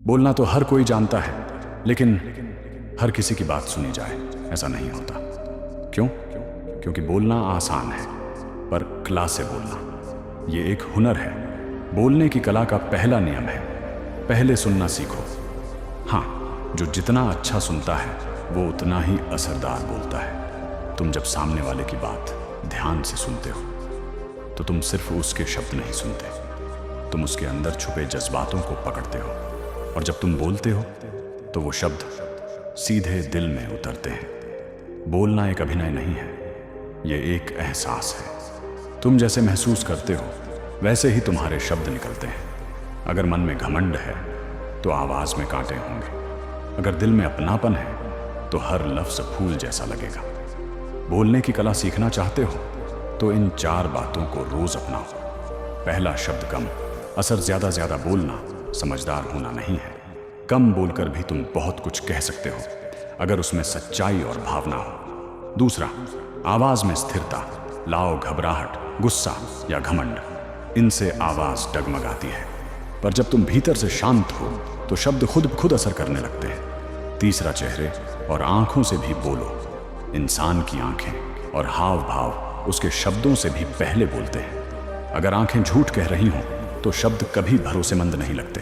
बोलना तो हर कोई जानता है, लेकिन हर किसी की बात सुनी जाए ऐसा नहीं होता। क्यों? क्योंकि बोलना आसान है, पर कला से बोलना ये एक हुनर है। बोलने की कला का पहला नियम है, पहले सुनना सीखो। हाँ, जो जितना अच्छा सुनता है वो उतना ही असरदार बोलता है। तुम जब सामने वाले की बात ध्यान से सुनते हो तो तुम सिर्फ उसके शब्द नहीं सुनते, तुम उसके अंदर छुपे जज्बातों को पकड़ते हो। और जब तुम बोलते हो तो वो शब्द सीधे दिल में उतरते हैं। बोलना एक अभिनय नहीं है, ये एक एहसास है। तुम जैसे महसूस करते हो वैसे ही तुम्हारे शब्द निकलते हैं। अगर मन में घमंड है तो आवाज में कांटे होंगे, अगर दिल में अपनापन है तो हर लफ्ज फूल जैसा लगेगा। बोलने की कला सीखना चाहते हो तो इन 4 बातों को रोज अपनाओ। पहला, शब्द कम। असर ज्यादा बोलना समझदार होना नहीं है। कम बोलकर भी तुम बहुत कुछ कह सकते हो अगर उसमें सच्चाई और भावना हो। दूसरा, आवाज में स्थिरता। लाओ घबराहट, गुस्सा या घमंड, इनसे आवाज डगमगाती है। पर जब तुम भीतर से शांत हो तो शब्द खुद असर करने लगते हैं। तीसरा, चेहरे और आंखों से भी बोलो। इंसान की आंखें और हाव भाव उसके शब्दों से भी पहले बोलते हैं। अगर आंखें झूठ कह रही हों तो शब्द कभी भरोसेमंद नहीं लगते।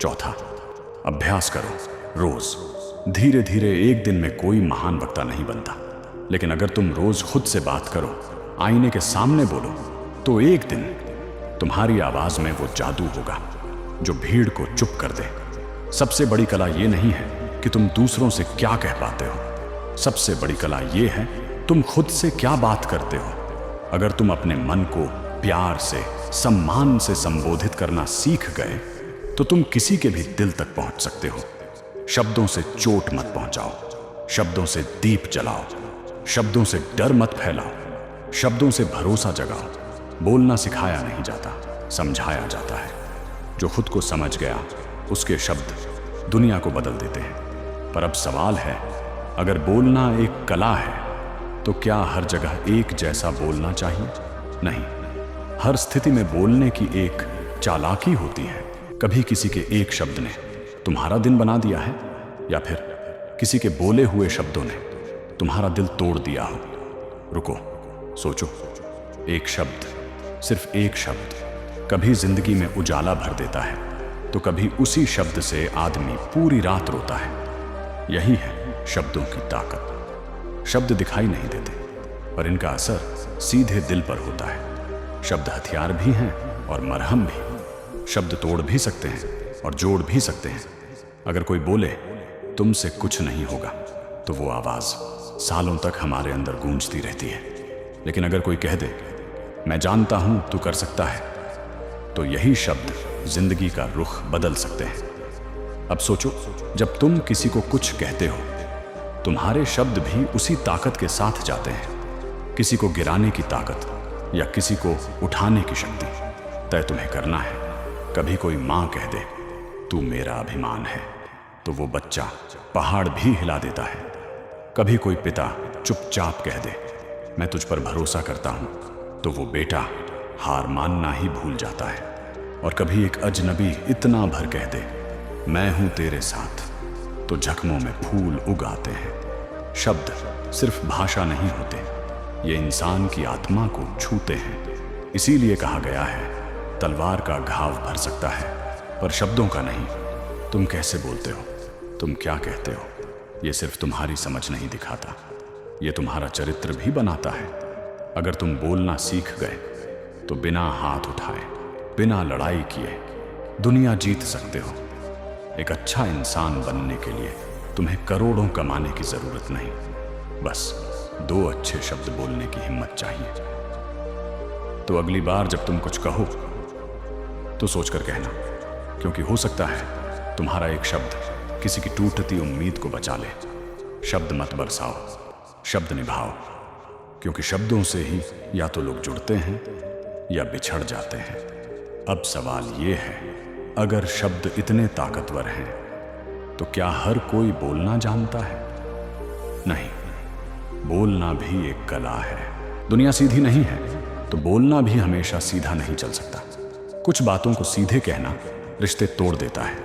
चौथा, अभ्यास करो रोज। धीरे धीरे एक दिन में कोई महान वक्ता नहीं बनता, लेकिन अगर तुम रोज खुद से बात करो, आईने के सामने बोलो, तो एक दिन तुम्हारी आवाज में वो जादू होगा जो भीड़ को चुप कर दे। सबसे बड़ी कला ये नहीं है कि तुम दूसरों से क्या कह पाते हो, सबसे बड़ी कला ये है तुम खुद से क्या बात करते हो। अगर तुम अपने मन को प्यार से, सम्मान से संबोधित करना सीख गए तो तुम किसी के भी दिल तक पहुंच सकते हो। शब्दों से चोट मत पहुंचाओ, शब्दों से दीप जलाओ, शब्दों से डर मत फैलाओ, शब्दों से भरोसा जगाओ। बोलना सिखाया नहीं जाता, समझाया जाता है। जो खुद को समझ गया उसके शब्द दुनिया को बदल देते हैं। पर अब सवाल है, अगर बोलना एक कला है तो क्या हर जगह एक जैसा बोलना चाहिए? नहीं, हर स्थिति में बोलने की एक चालाकी होती है। कभी किसी के एक शब्द ने तुम्हारा दिन बना दिया है, या फिर किसी के बोले हुए शब्दों ने तुम्हारा दिल तोड़ दिया हो। रुको, सोचो। एक शब्द, सिर्फ एक शब्द कभी जिंदगी में उजाला भर देता है, तो कभी उसी शब्द से आदमी पूरी रात रोता है। यही है शब्दों की ताकत। शब्द दिखाई नहीं देते, पर इनका असर सीधे दिल पर होता है। शब्द हथियार भी हैं और मरहम भी। शब्द तोड़ भी सकते हैं और जोड़ भी सकते हैं। अगर कोई बोले तुमसे कुछ नहीं होगा, तो वो आवाज सालों तक हमारे अंदर गूंजती रहती है। लेकिन अगर कोई कह दे मैं जानता हूं तू कर सकता है, तो यही शब्द जिंदगी का रुख बदल सकते हैं। अब सोचो, जब तुम किसी को कुछ कहते हो, तुम्हारे शब्द भी उसी ताकत के साथ जाते हैं। किसी को गिराने की ताकत या किसी को उठाने की शक्ति तय तुम्हें करना है। कभी कोई माँ कह दे तू मेरा अभिमान है, तो वो बच्चा पहाड़ भी हिला देता है। कभी कोई पिता चुपचाप कह दे मैं तुझ पर भरोसा करता हूं, तो वो बेटा हार मानना ही भूल जाता है। और कभी एक अजनबी इतना भर कह दे मैं हूं तेरे साथ, तो जख्मों में फूल उग आते हैं। शब्द सिर्फ भाषा नहीं होते, ये इंसान की आत्मा को छूते हैं। इसीलिए कहा गया है तलवार का घाव भर सकता है, पर शब्दों का नहीं। तुम कैसे बोलते हो, तुम क्या कहते हो, ये सिर्फ तुम्हारी समझ नहीं दिखाता, ये तुम्हारा चरित्र भी बनाता है। अगर तुम बोलना सीख गए तो बिना हाथ उठाए, बिना लड़ाई किए दुनिया जीत सकते हो। एक अच्छा इंसान बनने के लिए तुम्हें करोड़ों कमाने की जरूरत नहीं, बस 2 अच्छे शब्द बोलने की हिम्मत चाहिए। तो अगली बार जब तुम कुछ कहो तो सोचकर कहना, क्योंकि हो सकता है तुम्हारा एक शब्द किसी की टूटती उम्मीद को बचा ले। शब्द मत बरसाओ, शब्द निभाओ, क्योंकि शब्दों से ही या तो लोग जुड़ते हैं या बिछड़ जाते हैं। अब सवाल ये है, अगर शब्द इतने ताकतवर हैं तो क्या हर कोई बोलना जानता है? नहीं, बोलना भी एक कला है। दुनिया सीधी नहीं है तो बोलना भी हमेशा सीधा नहीं चल सकता। कुछ बातों को सीधे कहना रिश्ते तोड़ देता है,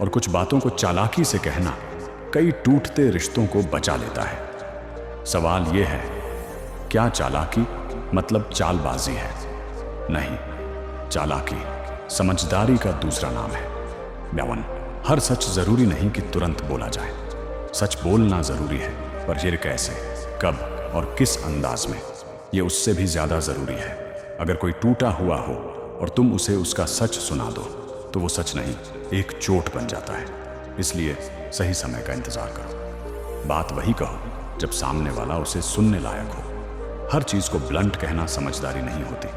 और कुछ बातों को चालाकी से कहना कई टूटते रिश्तों को बचा लेता है। सवाल यह है, क्या चालाकी मतलब चालबाजी है? नहीं, चालाकी समझदारी का दूसरा नाम है। 52, हर सच जरूरी नहीं कि तुरंत बोला जाए। सच बोलना जरूरी है, पर ये कैसे, कब और किस अंदाज में, ये उससे भी ज्यादा जरूरी है। अगर कोई टूटा हुआ हो और तुम उसे उसका सच सुना दो तो वो सच नहीं, एक चोट बन जाता है। इसलिए सही समय का इंतजार करो। बात वही कहो जब सामने वाला उसे सुनने लायक हो। हर चीज को ब्लंट कहना समझदारी नहीं होती।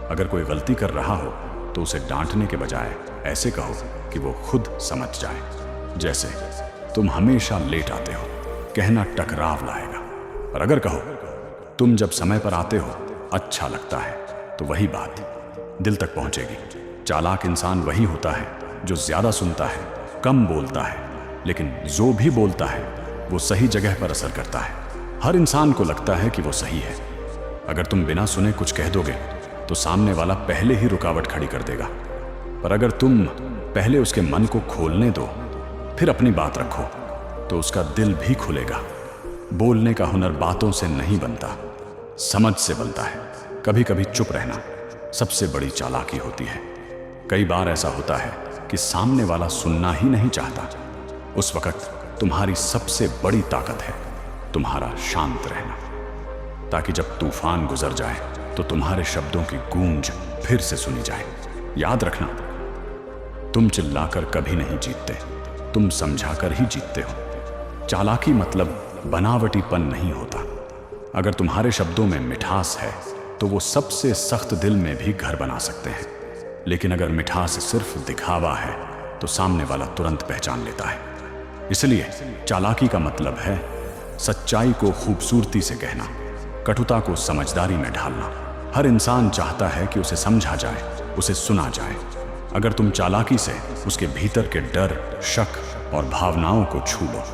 अगर कोई गलती कर रहा हो तो उसे डांटने के बजाय ऐसे कहो कि वो खुद समझ जाए। जैसे, तुम हमेशा लेट आते हो, कहना टकराव लाएगा। और अगर कहो, तुम जब समय पर आते हो अच्छा लगता है, तो वही बात दिल तक पहुंचेगी। चालाक इंसान वही होता है जो ज्यादा सुनता है, कम बोलता है, लेकिन जो भी बोलता है वो सही जगह पर असर करता है। हर इंसान को लगता है कि वो सही है। अगर तुम बिना सुने कुछ कह दोगे तो सामने वाला पहले ही रुकावट खड़ी कर देगा। पर अगर तुम पहले उसके मन को खोलने दो, फिर अपनी बात रखो, तो उसका दिल भी खुलेगा। बोलने का हुनर बातों से नहीं बनता, समझ से बनता है। कभी कभी चुप रहना सबसे बड़ी चालाकी होती है। कई बार ऐसा होता है कि सामने वाला सुनना ही नहीं चाहता। उस वक्त तुम्हारी सबसे बड़ी ताकत है तुम्हारा शांत रहना, ताकि जब तूफान गुजर जाए तो तुम्हारे शब्दों की गूंज फिर से सुनी जाए। याद रखना, तुम चिल्लाकर कभी नहीं जीतते, तुम समझाकर ही जीतते हो। चालाकी मतलब बनावटीपन नहीं होता। अगर तुम्हारे शब्दों में मिठास है तो वो सबसे सख्त दिल में भी घर बना सकते हैं। लेकिन अगर मिठास सिर्फ दिखावा है तो सामने वाला तुरंत पहचान लेता है। इसलिए चालाकी का मतलब है सच्चाई को खूबसूरती से कहना, कटुता को समझदारी में ढालना। हर इंसान चाहता है कि उसे समझा जाए, उसे सुना जाए। अगर तुम चालाकी से उसके भीतर के डर, शक और भावनाओं को छू लो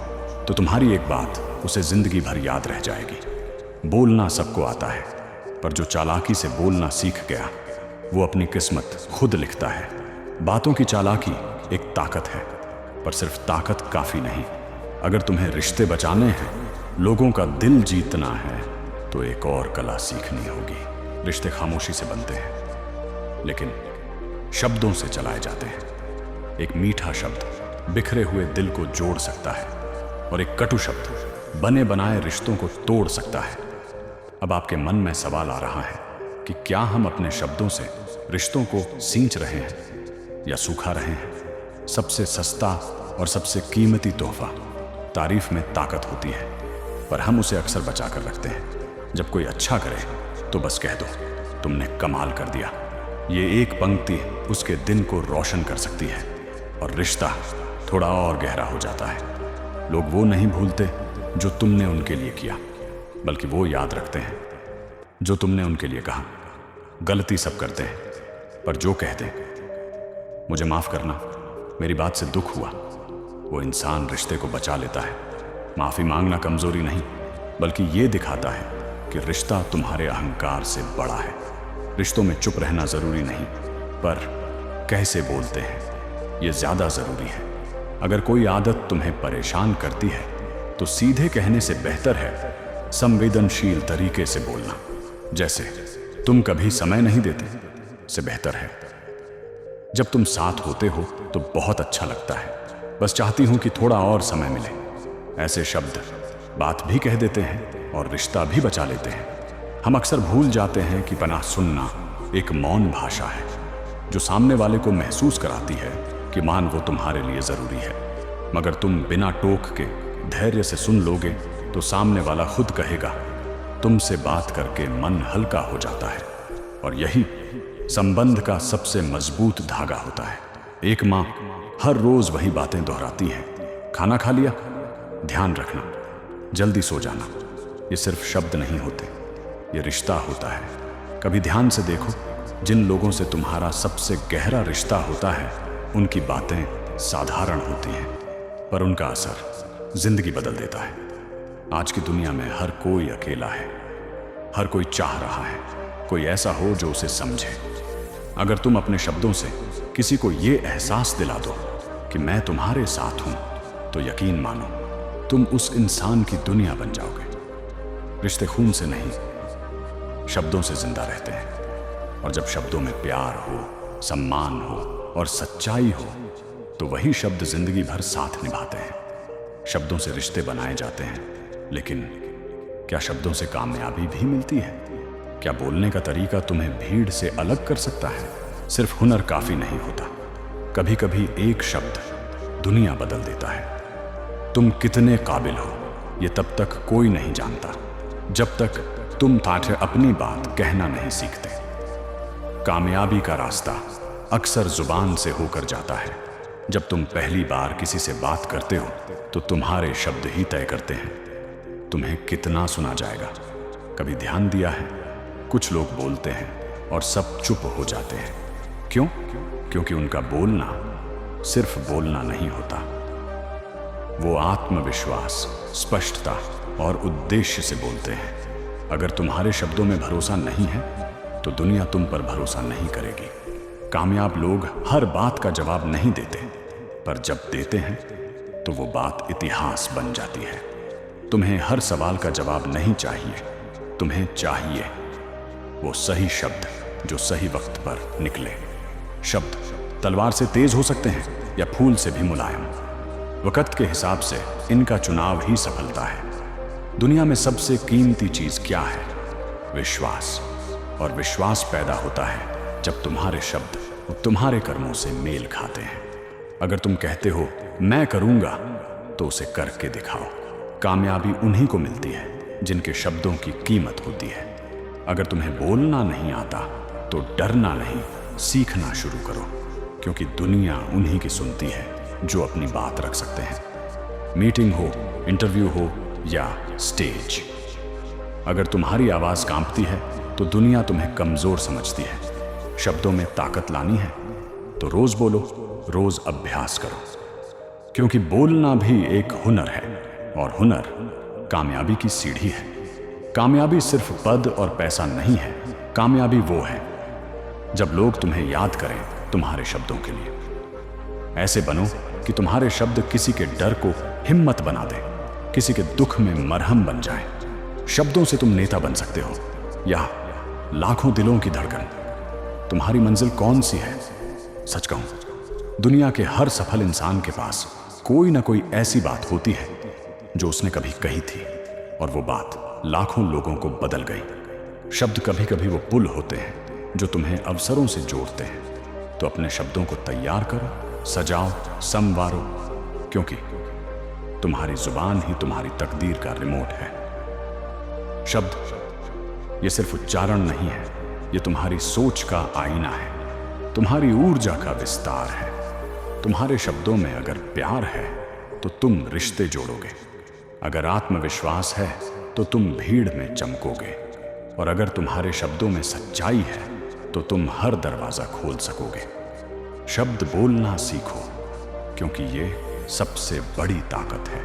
तो तुम्हारी एक बात उसे जिंदगी भर याद रह जाएगी। बोलना सबको आता है, पर जो चालाकी से बोलना सीख गया वो अपनी किस्मत खुद लिखता है। बातों की चालाकी एक ताकत है, पर सिर्फ ताकत काफी नहीं। अगर तुम्हें रिश्ते बचाने हैं, लोगों का दिल जीतना है, तो एक और कला सीखनी होगी। रिश्ते खामोशी से बनते हैं, लेकिन शब्दों से चलाए जाते हैं। एक मीठा शब्द बिखरे हुए दिल को जोड़ सकता है, और एक कटु शब्द बने बनाए रिश्तों को तोड़ सकता है। अब आपके मन में सवाल आ रहा है कि क्या हम अपने शब्दों से रिश्तों को सींच रहे हैं या सूखा रहे हैं? सबसे सस्ता और सबसे कीमती तोहफा तारीफ में ताकत होती है, पर हम उसे अक्सर बचा कर रखते हैं। जब कोई अच्छा करे तो बस कह दो, तुमने कमाल कर दिया। ये एक पंक्ति उसके दिन को रोशन कर सकती है, और रिश्ता थोड़ा और गहरा हो जाता है। लोग वो नहीं भूलते जो तुमने उनके लिए किया, बल्कि वो याद रखते हैं जो तुमने उनके लिए कहा। गलती सब करते हैं, पर जो कहते हैं मुझे माफ करना, मेरी बात से दुख हुआ, वो इंसान रिश्ते को बचा लेता है। माफी मांगना कमजोरी नहीं, बल्कि ये दिखाता है कि रिश्ता तुम्हारे अहंकार से बड़ा है। रिश्तों में चुप रहना जरूरी नहीं, पर कैसे बोलते हैं ये ज्यादा जरूरी है। अगर कोई आदत तुम्हें परेशान करती है तो सीधे कहने से बेहतर है संवेदनशील तरीके से बोलना। जैसे, तुम कभी समय नहीं देते से बेहतर है जब तुम साथ होते हो तो बहुत अच्छा लगता है, बस चाहती हूं कि थोड़ा और समय मिले। ऐसे शब्द बात भी कह देते हैं और रिश्ता भी बचा लेते हैं। हम अक्सर भूल जाते हैं कि पनाह सुनना एक मौन भाषा है जो सामने वाले को महसूस कराती है कि मान वो तुम्हारे लिए जरूरी है। मगर तुम बिना टोक के धैर्य से सुन लोगे तो सामने वाला खुद कहेगा, तुमसे बात करके मन हल्का हो जाता है। और यही संबंध का सबसे मजबूत धागा होता है। एक माँ हर रोज वही बातें दोहराती हैं, खाना खा लिया, ध्यान रखना, जल्दी सो जाना। ये सिर्फ शब्द नहीं होते, ये रिश्ता होता है। कभी ध्यान से देखो, जिन लोगों से तुम्हारा सबसे गहरा रिश्ता होता है उनकी बातें साधारण होती हैं, पर उनका असर जिंदगी बदल देता है। आज की दुनिया में हर कोई अकेला है, हर कोई चाह रहा है कोई ऐसा हो जो उसे समझे। अगर तुम अपने शब्दों से किसी को ये एहसास दिला दो कि मैं तुम्हारे साथ हूं, तो यकीन मानो तुम उस इंसान की दुनिया बन जाओगे। रिश्ते खून से नहीं, शब्दों से जिंदा रहते हैं। और जब शब्दों में प्यार हो, सम्मान हो और सच्चाई हो, तो वही शब्द जिंदगी भर साथ निभाते हैं। शब्दों से रिश्ते बनाए जाते हैं, लेकिन क्या शब्दों से कामयाबी भी मिलती है? क्या बोलने का तरीका तुम्हें भीड़ से अलग कर सकता है? सिर्फ हुनर काफी नहीं होता, कभी कभी एक शब्द दुनिया बदल देता है। तुम कितने काबिल हो ये तब तक कोई नहीं जानता, जब तक तुम ताठे अपनी बात कहना नहीं सीखते। कामयाबी का रास्ता अक्सर जुबान से होकर जाता है। जब तुम पहली बार किसी से बात करते हो, तो तुम्हारे शब्द ही तय करते हैं तुम्हें कितना सुना जाएगा। कभी ध्यान दिया है, कुछ लोग बोलते हैं और सब चुप हो जाते हैं। क्यों? क्योंकि उनका बोलना सिर्फ बोलना नहीं होता, वो आत्मविश्वास, स्पष्टता और उद्देश्य से बोलते हैं। अगर तुम्हारे शब्दों में भरोसा नहीं है, तो दुनिया तुम पर भरोसा नहीं करेगी। कामयाब लोग हर बात का जवाब नहीं देते, पर जब देते हैं तो वो बात इतिहास बन जाती है। तुम्हें हर सवाल का जवाब नहीं चाहिए, तुम्हें चाहिए वो सही शब्द जो सही वक्त पर निकले। शब्द तलवार से तेज हो सकते हैं या फूल से भी मुलायम। वक्त के हिसाब से इनका चुनाव ही सफलता है। दुनिया में सबसे कीमती चीज क्या है? विश्वास। और विश्वास पैदा होता है जब तुम्हारे शब्द तुम्हारे कर्मों से मेल खाते हैं। अगर तुम कहते हो मैं करूंगा, तो उसे करके दिखाओ। कामयाबी उन्हीं को मिलती है जिनके शब्दों की कीमत होती है। अगर तुम्हें बोलना नहीं आता, तो डरना नहीं, सीखना शुरू करो, क्योंकि दुनिया उन्हीं की सुनती है जो अपनी बात रख सकते हैं। मीटिंग हो, इंटरव्यू हो या स्टेज, अगर तुम्हारी आवाज कांपती है, तो दुनिया तुम्हें कमजोर समझती है। शब्दों में ताकत लानी है तो रोज बोलो, रोज अभ्यास करो, क्योंकि बोलना भी एक हुनर है, और हुनर कामयाबी की सीढ़ी है। कामयाबी सिर्फ पद और पैसा नहीं है, कामयाबी वो है जब लोग तुम्हें याद करें तुम्हारे शब्दों के लिए। ऐसे बनो कि तुम्हारे शब्द किसी के डर को हिम्मत बना दें, किसी के दुख में मरहम बन जाए। शब्दों से तुम नेता बन सकते हो या लाखों दिलों की धड़कन। तुम्हारी मंजिल कौन सी है? सच कहूं, दुनिया के हर सफल इंसान के पास कोई ना कोई ऐसी बात होती है जो उसने कभी कही थी, और वो बात लाखों लोगों को बदल गई। शब्द कभी कभी वो पुल होते हैं जो तुम्हें अवसरों से जोड़ते हैं। तो अपने शब्दों को तैयार करो, सजाओ, संवारो, क्योंकि तुम्हारी जुबान ही तुम्हारी तकदीर का रिमोट है। शब्द ये सिर्फ उच्चारण नहीं है, ये तुम्हारी सोच का आईना है, तुम्हारी ऊर्जा का विस्तार है। तुम्हारे शब्दों में अगर प्यार है तो तुम रिश्ते जोड़ोगे, अगर आत्मविश्वास है तो तुम भीड़ में चमकोगे, और अगर तुम्हारे शब्दों में सच्चाई है तो तुम हर दरवाजा खोल सकोगे। शब्द बोलना सीखो, क्योंकि ये सबसे बड़ी ताकत है।